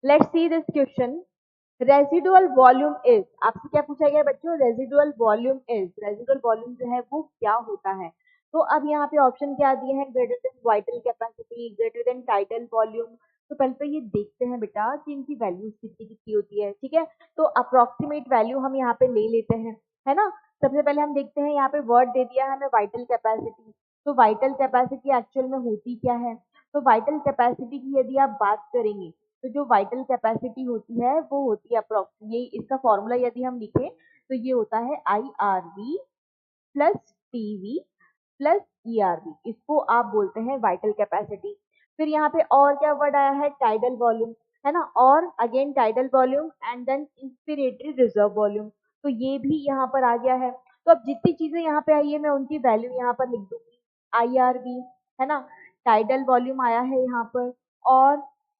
Let's see this question. Residual volume is, आपसे क्या पूछा गया बच्चों? Residual volume is, residual volume जो है वो क्या होता है? तो अब यहाँ पे ऑप्शन क्या दिए हैं? Greater than vital capacity, greater than tidal volume. तो पहले तो ये देखते हैं बेटा कि इनकी वैल्यूज कितनी कितनी होती है, ठीक है। तो अप्रोक्सीमेट वैल्यू हम यहाँ पे ले लेते हैं, है ना। सबसे पहले हम देखते हैं, यहाँ पे वर्ड दे दिया है हमें वाइटल कैपेसिटी। तो वाइटल कैपेसिटी एक्चुअल में होती क्या है? तो वाइटल कैपेसिटी की यदि आप बात करेंगे, तो जो वाइटल कैपेसिटी होती है वो होती है अप्रोक्सीमेट, ये इसका फॉर्मूला यदि हम लिखें तो ये होता है IRV plus TV plus ERV, इसको आप बोलते हैं वाइटल कैपेसिटी। फिर यहाँ पे और क्या वर्ड आया है? टाइडल वॉल्यूम, है ना। और again tidal volume and then inspiratory reserve volume, तो ये भी यहाँ पर आ गया है। तो अब जितनी चीजें यहाँ पे आई है मैं उनकी वैल्यू यहाँ पर लिख दूंगी। IRV, है ना, टाइडल वॉल्यूम आया है यहाँ पर, और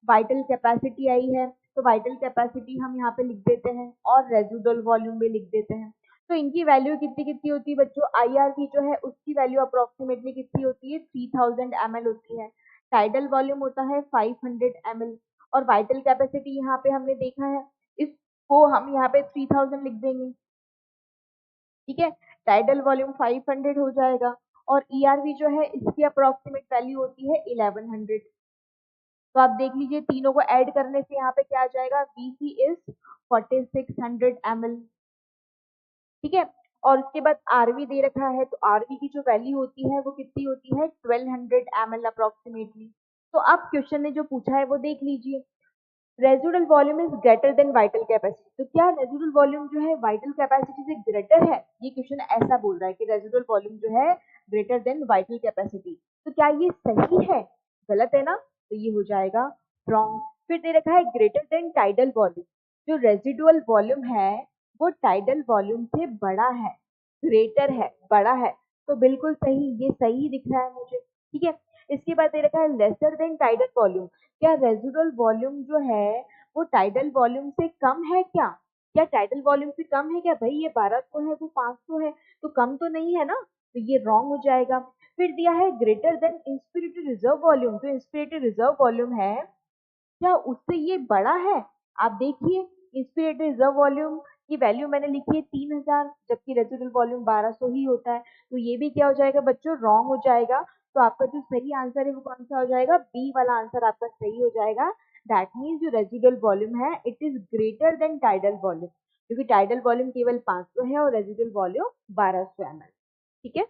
वाइटल कैपेसिटी आई है, तो वाइटल कैपेसिटी हम यहाँ पे लिख देते हैं, और रेजिडुअल वॉल्यूम भी लिख देते हैं। तो इनकी वैल्यू कितनी कितनी होती है बच्चों? IRV जो है उसकी वैल्यू अप्रोक्सीमेटली कितनी होती है? 3000 ml होती है। टाइडल वॉल्यूम होता है 500 ml, और वाइटल कैपेसिटी यहाँ पे हमने देखा है, इसको हम यहाँ पे 3000 लिख देंगे, ठीक है। टाइडल वॉल्यूम 500 हो जाएगा, और ERV जो है इसकी अप्रोक्सीमेट वैल्यू होती है 1100। तो आप देख लीजिए तीनों को ऐड करने से यहाँ पे क्या आ जाएगा? VC इज 4600 ml, ठीक है। और उसके बाद आरवी दे रखा है, तो आरवी की जो वैल्यू होती है वो कितनी होती है? 1200 ml अप्रोक्सीमेटली। तो अब क्वेश्चन ने जो पूछा है वो देख लीजिए, residual volume is greater than vital capacity. तो क्या रेजिडुअल वॉल्यूम जो है वाइटल कैपेसिटी से ग्रेटर है? ये क्वेश्चन ऐसा बोल रहा है कि रेजिडुअल वॉल्यूम जो है ग्रेटर देन वाइटल कैपेसिटी। तो क्या ये सही है? गलत है ना, तो ये हो जाएगा रॉन्ग। फिर दे रखा है ग्रेटर देन टाइडल वॉल्यूम, जो रेजिडुअल वॉल्यूम है वो टाइडल वॉल्यूम से बड़ा है, ग्रेटर है, बड़ा है। तो बिल्कुल सही, ये सही दिख रहा है मुझे, ठीक है। इसके बाद दे रखा है लेसर देन टाइडल वॉल्यूम, क्या रेजिडुअल वॉल्यूम जो है वो टाइडल वॉल्यूम से कम है क्या? क्या टाइडल वॉल्यूम से कम है क्या? भाई ये 1200 है, वो 500 है, तो कम तो नहीं है ना, तो ये रॉन्ग हो जाएगा। फिर दिया है greater than inspiratory reserve volume, जो इंस्पिरेटरी रिजर्व वॉल्यूम है क्या उससे ये बड़ा है? आप देखिए इंस्पिरेटरी रिजर्व वॉल्यूम की वैल्यू मैंने लिखी है 3000, जबकि रेजिडुअल वॉल्यूम 1200 ही होता है। तो ये भी क्या हो जाएगा बच्चों? रॉन्ग हो जाएगा। तो आपका जो सही आंसर है वो कौन सा हो जाएगा? बी वाला आंसर आपका सही हो जाएगा। दैट मीन्स जो रेजिडुअल वॉल्यूम है it is greater than tidal volume, क्योंकि टाइडल वॉल्यूम केवल 500 है और रेजिडुअल वॉल्यूम 1200 ml, ठीक है।